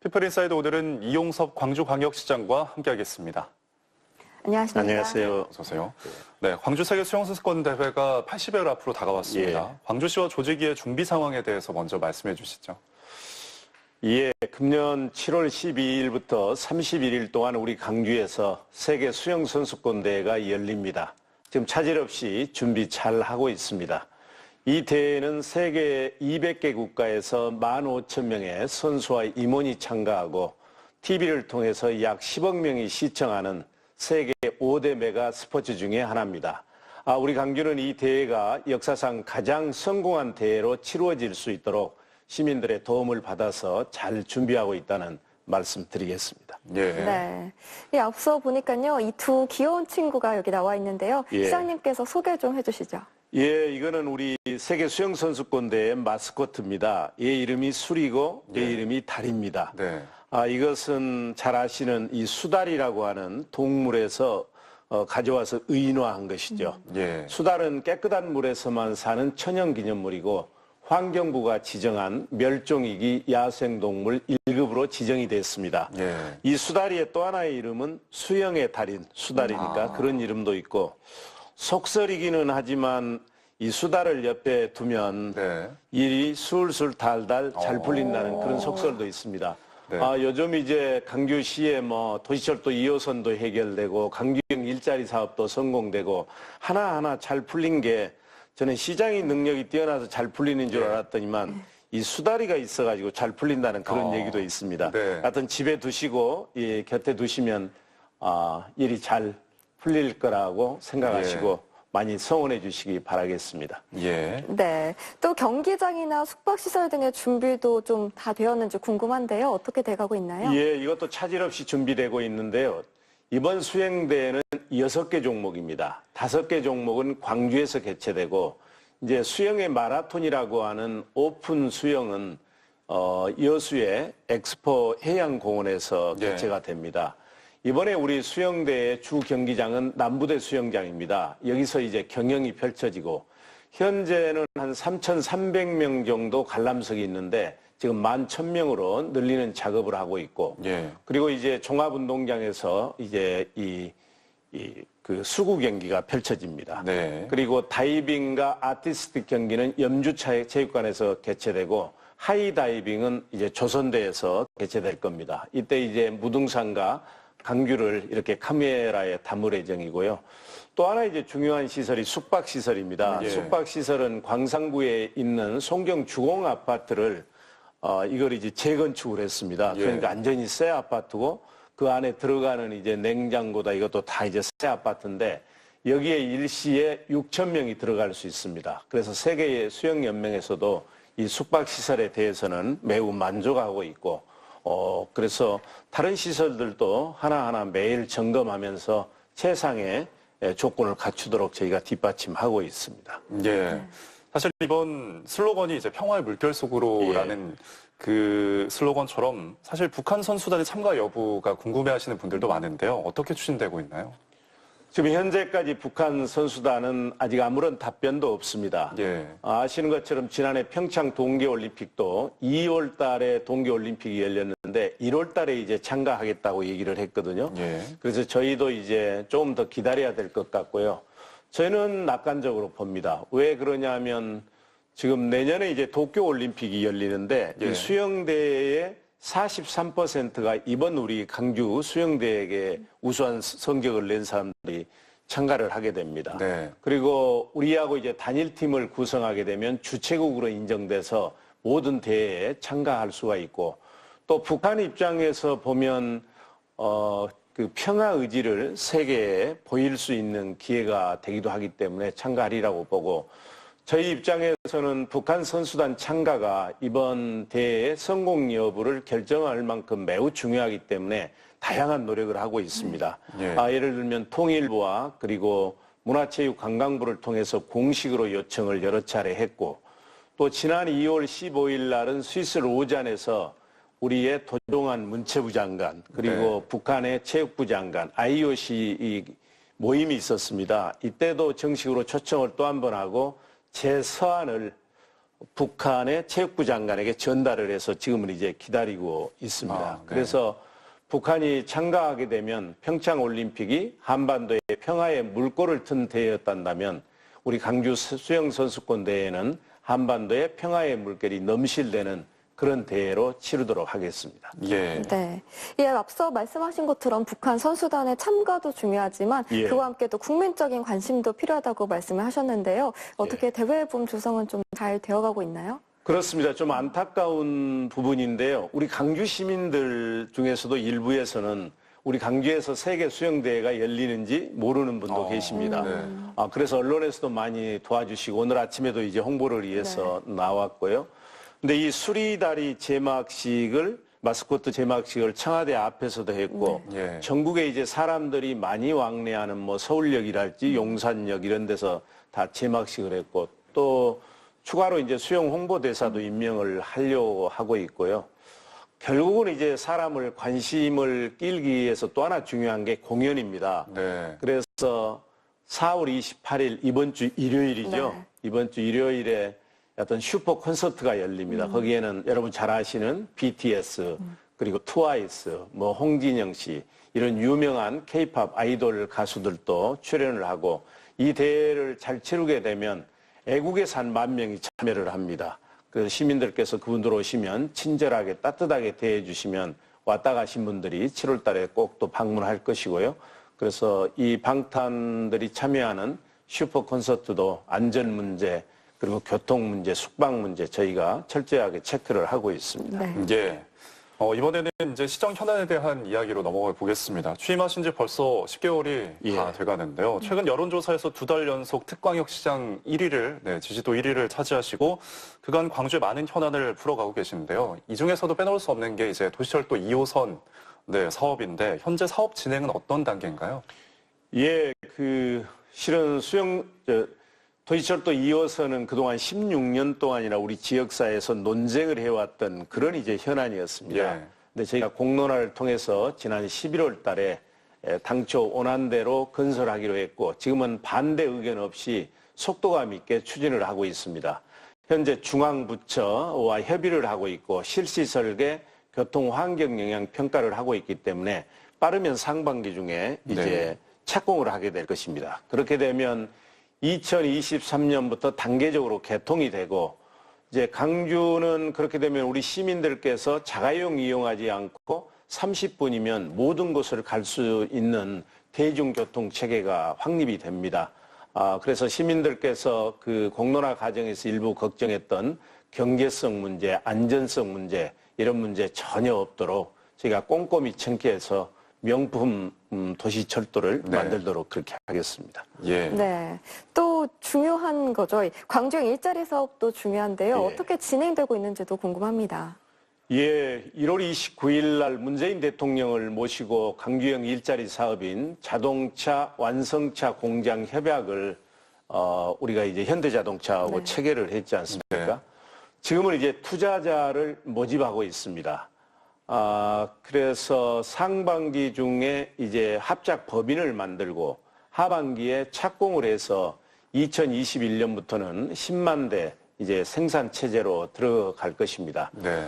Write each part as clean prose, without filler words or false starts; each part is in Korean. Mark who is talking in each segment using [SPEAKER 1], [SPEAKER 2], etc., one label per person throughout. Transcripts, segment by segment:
[SPEAKER 1] 피플인사이드 오늘은 이용섭 광주광역시장과 함께하겠습니다.
[SPEAKER 2] 안녕하십니까.
[SPEAKER 3] 안녕하세요.
[SPEAKER 1] 어서 오세요. 네, 광주 세계 수영선수권 대회가 80일 앞으로 다가왔습니다.
[SPEAKER 3] 예.
[SPEAKER 1] 광주시와 조직위의 준비 상황에 대해서 먼저 말씀해 주시죠.
[SPEAKER 3] 예, 금년 7월 12일부터 31일 동안 우리 광주에서 세계 수영선수권 대회가 열립니다. 지금 차질 없이 준비 잘 하고 있습니다. 이 대회는 세계 200개 국가에서 15,000명의 선수와 임원이 참가하고 TV를 통해서 약 10억 명이 시청하는 세계 5대 메가 스포츠 중에 하나입니다. 우리 광주는 이 대회가 역사상 가장 성공한 대회로 치루어질 수 있도록 시민들의 도움을 받아서 잘 준비하고 있다는 말씀 드리겠습니다.
[SPEAKER 1] 예.
[SPEAKER 2] 네. 앞서 보니까요, 이 두 귀여운 친구가 여기 나와 있는데요.
[SPEAKER 3] 예.
[SPEAKER 2] 시장님께서 소개 좀 해주시죠.
[SPEAKER 3] 예, 이거는 우리 세계 수영선수권 대회 마스코트입니다. 얘 이름이 술이고 얘 이름이 달입니다.
[SPEAKER 1] 네.
[SPEAKER 3] 이것은 잘 아시는 이 수달이라고 하는 동물에서 가져와서 의인화한 것이죠.
[SPEAKER 1] 예.
[SPEAKER 3] 수달은 깨끗한 물에서만 사는 천연기념물이고 환경부가 지정한 멸종위기 야생동물 1급으로 지정이 됐습니다.
[SPEAKER 1] 예.
[SPEAKER 3] 이 수달이의 또 하나의 이름은 수영의 달인 수달이니까 그런 이름도 있고 속설이기는 하지만 이 수달을 옆에 두면
[SPEAKER 1] 네.
[SPEAKER 3] 일이 술술 달달 잘 풀린다는 그런 속설도 있습니다.
[SPEAKER 1] 네.
[SPEAKER 3] 요즘 이제 광주시에 도시철도 2호선도 해결되고 강규형 일자리 사업도 성공되고 하나하나 잘 풀린 게 저는 시장의 능력이 뛰어나서 잘 풀리는 줄 알았더니만 이 수다리가 있어가지고 잘 풀린다는 그런 얘기도 있습니다.
[SPEAKER 1] 네.
[SPEAKER 3] 하여튼 집에 두시고 곁에 두시면 일이 잘 풀릴 거라고 생각하시고 많이 성원해 주시기 바라겠습니다.
[SPEAKER 1] 예.
[SPEAKER 2] 네. 또 경기장이나 숙박시설 등의 준비도 좀 다 되었는지 궁금한데요. 어떻게 돼가고 있나요?
[SPEAKER 3] 예, 이것도 차질 없이 준비되고 있는데요. 이번 수영대회는 6개 종목입니다. 5개 종목은 광주에서 개최되고 이제 수영의 마라톤이라고 하는 오픈 수영은 여수의 엑스포 해양공원에서 개최가 됩니다. 이번에 우리 수영대회 주 경기장은 남부대 수영장입니다. 여기서 이제 경영이 펼쳐지고 현재는 한 3,300명 정도 관람석이 있는데 지금 11,000명으로 늘리는 작업을 하고 있고 그리고 이제 종합운동장에서 이제 그 수구 경기가 펼쳐집니다.
[SPEAKER 1] 네.
[SPEAKER 3] 그리고 다이빙과 아티스틱 경기는 염주체육관에서 개최되고 하이다이빙은 이제 조선대에서 개최될 겁니다. 이때 이제 무등산과 강규를 이렇게 카메라에 담을 예정이고요. 또 하나 이제 중요한 시설이 숙박시설입니다. 숙박시설은 광산구에 있는 송경 주공 아파트를 이걸 이제 재건축을 했습니다. 그러니까 완전히 새 아파트고 그 안에 들어가는 이제 냉장고다 이것도 다 이제 새 아파트인데 여기에 일시에 6,000명이 들어갈 수 있습니다. 그래서 세계 수영연맹에서도 이 숙박시설에 대해서는 매우 만족하고 있고 그래서 다른 시설들도 하나하나 매일 점검하면서 최상의 조건을 갖추도록 저희가 뒷받침하고 있습니다.
[SPEAKER 1] 예. 사실 이번 슬로건이 이제 평화의 물결 속으로라는 그 슬로건처럼 사실 북한 선수단의 참가 여부가 궁금해하시는 분들도 많은데요. 어떻게 추진되고 있나요?
[SPEAKER 3] 지금 현재까지 북한 선수단은 아직 아무런 답변도 없습니다. 아시는 것처럼 지난해 평창 동계올림픽도 2월 달에 동계올림픽이 열렸는데 1월 달에 이제 참가하겠다고 얘기를 했거든요. 그래서 저희도 이제 좀 더 기다려야 될 것 같고요. 저희는 낙관적으로 봅니다. 왜 그러냐면 지금 내년에 이제 도쿄올림픽이 열리는데 이 수영대회의 43%가 이번 우리 광주 수영대회에 우수한 성적을 낸 사람들이 참가를 하게 됩니다. 그리고 우리하고 이제 단일팀을 구성하게 되면 주최국으로 인정돼서 모든 대회에 참가할 수가 있고 또 북한 입장에서 보면 그 평화 의지를 세계에 보일 수 있는 기회가 되기도 하기 때문에 참가하리라고 보고 저희 입장에서는 북한 선수단 참가가 이번 대회의 성공 여부를 결정할 만큼 매우 중요하기 때문에 다양한 노력을 하고 있습니다. 예를 들면 통일부와 그리고 문화체육관광부를 통해서 공식으로 요청을 여러 차례 했고 또 지난 2월 15일 날은 스위스 로잔에서 우리의 도종환 문체부 장관 그리고 북한의 체육부 장관 IOC 모임이 있었습니다. 이때도 정식으로 초청을 또 한 번 하고 제 서한을 북한의 체육부 장관에게 전달을 해서 지금은 이제 기다리고 있습니다.
[SPEAKER 1] 네.
[SPEAKER 3] 그래서 북한이 참가하게 되면 평창 올림픽이 한반도의 평화의 물꼬를 튼 대회였단다면 우리 강주 수영 선수권 대회는 한반도의 평화의 물결이 넘실대는 그런 대회로 치르도록 하겠습니다.
[SPEAKER 1] 예.
[SPEAKER 2] 네. 예, 앞서 말씀하신 것처럼 북한 선수단의 참가도 중요하지만
[SPEAKER 3] 예.
[SPEAKER 2] 그와 함께 또 국민적인 관심도 필요하다고 말씀을 하셨는데요. 어떻게 대회범 조성은 좀 잘 되어가고 있나요?
[SPEAKER 3] 그렇습니다. 좀 안타까운 부분인데요. 우리 강주 시민들 중에서도 일부에서는 우리 강주에서 세계 수영대회가 열리는지 모르는 분도 계십니다.
[SPEAKER 1] 네.
[SPEAKER 3] 그래서 언론에서도 많이 도와주시고 오늘 아침에도 이제 홍보를 위해서 나왔고요. 근데 이 수리다리 제막식을 마스코트 제막식을 청와대 앞에서도 했고
[SPEAKER 1] 네.
[SPEAKER 3] 전국에 이제 사람들이 많이 왕래하는 뭐 서울역이랄지 용산역 이런 데서 다 제막식을 했고 또 추가로 이제 수영 홍보대사도 임명을 하려고 하고 있고요. 결국은 이제 사람을 관심을 끌기 위해서 또 하나 중요한 게 공연입니다.
[SPEAKER 1] 네.
[SPEAKER 3] 그래서 4월 28일 이번 주 일요일이죠.
[SPEAKER 2] 네.
[SPEAKER 3] 이번 주 일요일에 어떤 슈퍼 콘서트가 열립니다. 거기에는 여러분 잘 아시는 BTS 그리고 트와이스, 뭐 홍진영 씨 이런 유명한 K-팝 아이돌 가수들도 출연을 하고 이 대회를 잘 치르게 되면 애국에서 한 10,000명이 참여를 합니다. 그래서 시민들께서 그분들 오시면 친절하게 따뜻하게 대해 주시면 왔다 가신 분들이 7월 달에 꼭 또 방문할 것이고요. 그래서 이 방탄들이 참여하는 슈퍼 콘서트도 안전 문제 그리고 교통 문제, 숙박 문제 저희가 철저하게 체크를 하고 있습니다.
[SPEAKER 2] 네.
[SPEAKER 1] 예. 이번에는 이제 시정 현안에 대한 이야기로 넘어가 보겠습니다. 취임하신 지 벌써 10개월이 다 돼가는데요. 최근 여론조사에서 2달 연속 특광역시장 1위를, 지지도 1위를 차지하시고 그간 광주의 많은 현안을 풀어가고 계시는데요. 이 중에서도 빼놓을 수 없는 게 이제 도시철도 2호선 사업인데 현재 사업 진행은 어떤 단계인가요?
[SPEAKER 3] 예, 실은 도시철도 2호선은 그동안 16년 동안이나 우리 지역사회에서 논쟁을 해왔던 그런 이제 현안이었습니다.
[SPEAKER 1] 예.
[SPEAKER 3] 근데 저희가 공론화를 통해서 지난 11월 달에 당초 원안대로 건설하기로 했고 지금은 반대 의견 없이 속도감 있게 추진을 하고 있습니다. 현재 중앙부처와 협의를 하고 있고 실시 설계, 교통 환경 영향 평가를 하고 있기 때문에 빠르면 상반기 중에 이제 착공을 하게 될 것입니다. 그렇게 되면 2023년부터 단계적으로 개통이 되고 이제 강주는 그렇게 되면 우리 시민들께서 자가용 이용하지 않고 30분이면 모든 곳을 갈 수 있는 대중교통 체계가 확립이 됩니다. 그래서 시민들께서 그 공론화 과정에서 일부 걱정했던 경제성 문제, 안전성 문제 이런 문제 전혀 없도록 저희가 꼼꼼히 청취해서 명품 도시철도를 만들도록 그렇게 하겠습니다.
[SPEAKER 1] 예.
[SPEAKER 2] 네. 또 중요한 거죠. 광주형 일자리 사업도 중요한데요.
[SPEAKER 3] 예.
[SPEAKER 2] 어떻게 진행되고 있는지도 궁금합니다.
[SPEAKER 3] 예, 1월 29일 날 문재인 대통령을 모시고 강주형 일자리 사업인 자동차 완성차 공장 협약을 우리가 이제 현대자동차하고 체결을 했지 않습니까? 지금은 이제 투자자를 모집하고 있습니다. 그래서 상반기 중에 이제 합작 법인을 만들고 하반기에 착공을 해서 2021년부터는 10만 대 이제 생산 체제로 들어갈 것입니다.
[SPEAKER 1] 네.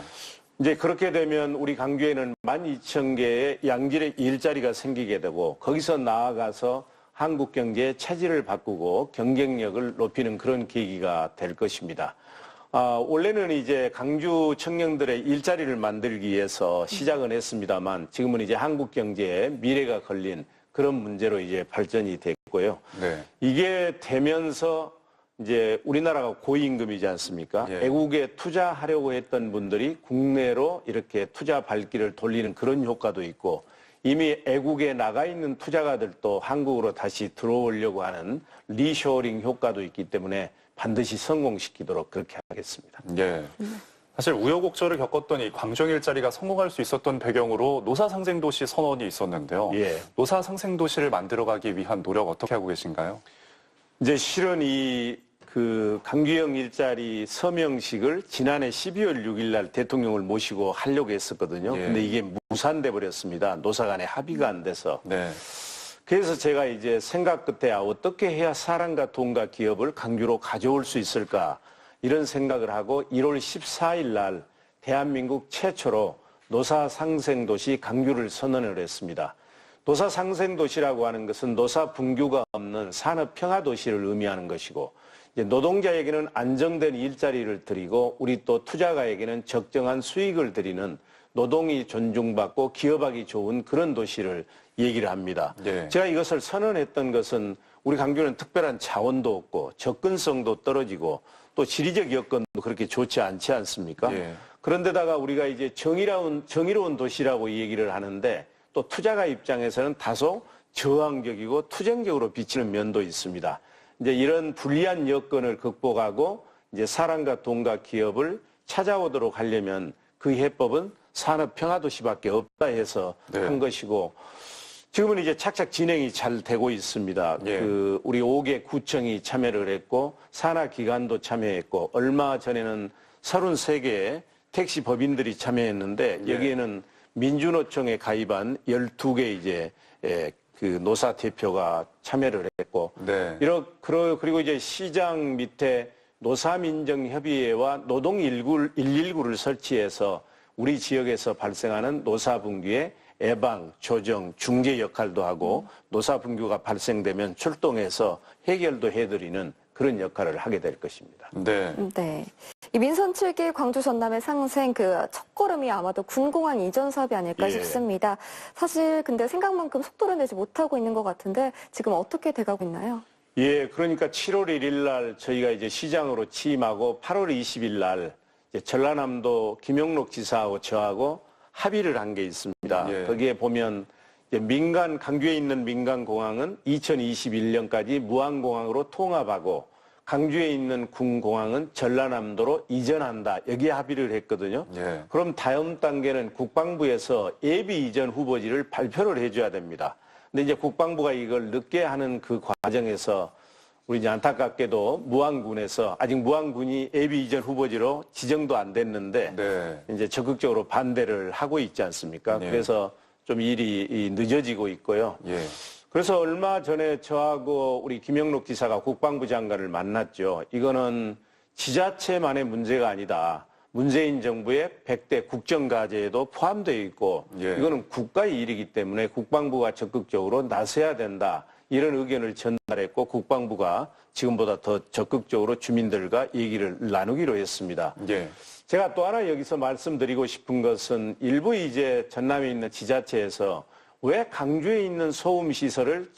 [SPEAKER 3] 이제 그렇게 되면 우리 강주에는 12,000개의 양질의 일자리가 생기게 되고 거기서 나아가서 한국 경제의 체질을 바꾸고 경쟁력을 높이는 그런 계기가 될 것입니다. 원래는 이제 강주 청년들의 일자리를 만들기 위해서 시작은 했습니다만 지금은 이제 한국 경제에 미래가 걸린 그런 문제로 이제 발전이 됐고요.
[SPEAKER 1] 네.
[SPEAKER 3] 이게 되면서 이제 우리나라가 고임금이지 않습니까?
[SPEAKER 1] 예.
[SPEAKER 3] 애국에 투자하려고 했던 분들이 국내로 이렇게 투자 발길을 돌리는 그런 효과도 있고 이미 애국에 나가 있는 투자가들도 한국으로 다시 들어오려고 하는 리쇼어링 효과도 있기 때문에 반드시 성공시키도록 그렇게 하겠습니다.
[SPEAKER 1] 예. 사실 우여곡절을 겪었던 이 광주형 일자리가 성공할 수 있었던 배경으로 노사상생도시 선언이 있었는데요.
[SPEAKER 3] 예.
[SPEAKER 1] 노사상생도시를 만들어가기 위한 노력 어떻게 하고 계신가요?
[SPEAKER 3] 이제 실은 강주형 일자리 서명식을 지난해 12월 6일 날 대통령을 모시고 하려고 했었거든요.
[SPEAKER 1] 예.
[SPEAKER 3] 근데 이게 무산돼 버렸습니다. 노사 간에 합의가 안 돼서.
[SPEAKER 1] 네.
[SPEAKER 3] 그래서 제가 이제 생각 끝에 어떻게 해야 사람과 돈과 기업을 강주로 가져올 수 있을까 이런 생각을 하고 1월 14일 날 대한민국 최초로 노사상생도시 강주를 선언을 했습니다. 노사상생도시라고 하는 것은 노사 분규가 없는 산업평화도시를 의미하는 것이고, 이제 노동자에게는 안정된 일자리를 드리고 우리 또 투자가에게는 적정한 수익을 드리는 노동이 존중받고 기업하기 좋은 그런 도시를 얘기를 합니다.
[SPEAKER 1] 예.
[SPEAKER 3] 제가 이것을 선언했던 것은 우리 강주는 특별한 자원도 없고 접근성도 떨어지고 또 지리적 여건도 그렇게 좋지 않지 않습니까?
[SPEAKER 1] 예.
[SPEAKER 3] 그런데다가 우리가 이제 정의로운 도시라고 얘기를 하는데 또 투자가 입장에서는 다소 저항적이고 투쟁적으로 비치는 면도 있습니다. 이제 이런 불리한 여건을 극복하고 이제 사람과 돈과 기업을 찾아오도록 하려면 그 해법은 산업평화도시밖에 없다 해서
[SPEAKER 1] 네.
[SPEAKER 3] 한 것이고, 지금은 이제 착착 진행이 잘 되고 있습니다.
[SPEAKER 1] 예.
[SPEAKER 3] 우리 5개 구청이 참여를 했고 산하기관도 참여했고 얼마 전에는 33개의 택시 법인들이 참여했는데
[SPEAKER 1] 예.
[SPEAKER 3] 여기에는 민주노총에 가입한 12개 이제 그 노사 대표가 참여를 했고,
[SPEAKER 1] 네.
[SPEAKER 3] 그리고 이제 시장 밑에 노사민정협의회와 노동119를 설치해서 우리 지역에서 발생하는 노사분규의 예방, 조정, 중재 역할도 하고 노사분규가 발생되면 출동해서 해결도 해드리는 그런 역할을 하게 될 것입니다.
[SPEAKER 1] 네.
[SPEAKER 2] 네. 이 민선 7기 광주 전남의 상생 그 첫걸음이 아마도 군공항 이전 사업이 아닐까
[SPEAKER 3] 예.
[SPEAKER 2] 싶습니다. 사실 근데 생각만큼 속도를 내지 못하고 있는 것 같은데 지금 어떻게 돼가고 있나요?
[SPEAKER 3] 예, 그러니까 7월 1일 날 저희가 이제 시장으로 취임하고 8월 20일 날 이제 전라남도 김영록 지사하고 저하고 합의를 한 게 있습니다.
[SPEAKER 1] 예.
[SPEAKER 3] 거기에 보면 이제 강주에 있는 민간공항은 2021년까지 무안공항으로 통합하고 강주에 있는 군공항은 전라남도로 이전한다. 여기에 합의를 했거든요.
[SPEAKER 1] 예.
[SPEAKER 3] 그럼 다음 단계는 국방부에서 예비 이전 후보지를 발표를 해줘야 됩니다. 근데 이제 국방부가 이걸 늦게 하는 그 과정에서 우리 이제 안타깝게도 무안군에서 아직 무안군이 예비 이전 후보지로 지정도 안 됐는데
[SPEAKER 1] 네.
[SPEAKER 3] 이제 적극적으로 반대를 하고 있지 않습니까?
[SPEAKER 1] 네.
[SPEAKER 3] 그래서 좀 일이 늦어지고 있고요.
[SPEAKER 1] 예.
[SPEAKER 3] 그래서 얼마 전에 저하고 우리 김영록 지사가 국방부 장관을 만났죠. 이거는 지자체만의 문제가 아니다. 문재인 정부의 100대 국정과제에도 포함되어 있고
[SPEAKER 1] 예.
[SPEAKER 3] 이거는 국가의 일이기 때문에 국방부가 적극적으로 나서야 된다. 이런 의견을 전달했고 국방부가 지금보다 더 적극적으로 주민들과 얘기를 나누기로 했습니다.
[SPEAKER 1] 예.
[SPEAKER 3] 제가 또 하나 여기서 말씀드리고 싶은 것은 일부 이제 전남에 있는 지자체에서 왜 강주에 있는 소음시설을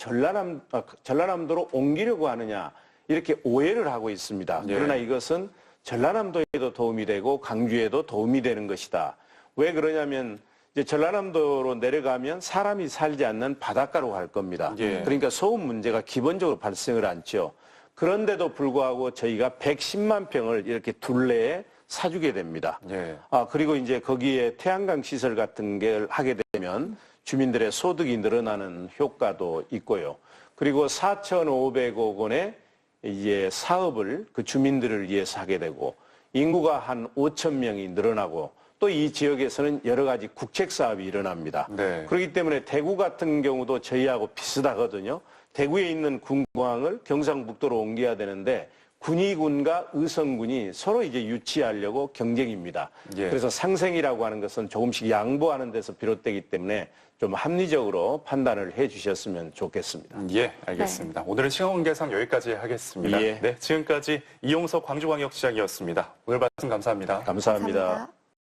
[SPEAKER 3] 전라남도로 옮기려고 하느냐 이렇게 오해를 하고 있습니다.
[SPEAKER 1] 예.
[SPEAKER 3] 그러나 이것은 전라남도에도 도움이 되고 강주에도 도움이 되는 것이다. 왜 그러냐면 이제 전라남도로 내려가면 사람이 살지 않는 바닷가로 갈 겁니다.
[SPEAKER 1] 예.
[SPEAKER 3] 그러니까 소음 문제가 기본적으로 발생을 않죠. 그런데도 불구하고 저희가 110만 평을 이렇게 둘레에 사주게 됩니다.
[SPEAKER 1] 예.
[SPEAKER 3] 그리고 이제 거기에 태양광 시설 같은 걸 하게 되면 주민들의 소득이 늘어나는 효과도 있고요. 그리고 4,500억 원의 이제 사업을 그 주민들을 위해서 하게 되고 인구가 한 5천 명이 늘어나고 또 이 지역에서는 여러 가지 국책 사업이 일어납니다.
[SPEAKER 1] 네.
[SPEAKER 3] 그렇기 때문에 대구 같은 경우도 저희하고 비슷하거든요. 대구에 있는 군공항을 경상북도로 옮겨야 되는데 군의군과 의성군이 서로 이제 유치하려고 경쟁입니다.
[SPEAKER 1] 예.
[SPEAKER 3] 그래서 상생이라고 하는 것은 조금씩 양보하는 데서 비롯되기 때문에 좀 합리적으로 판단을 해 주셨으면 좋겠습니다.
[SPEAKER 1] 예, 알겠습니다. 오늘은 시간 관계상 여기까지 하겠습니다.
[SPEAKER 3] 예.
[SPEAKER 1] 네, 지금까지 이용석 광주광역시장이었습니다. 오늘 말씀 감사합니다.
[SPEAKER 3] 감사합니다.
[SPEAKER 2] 감사합니다.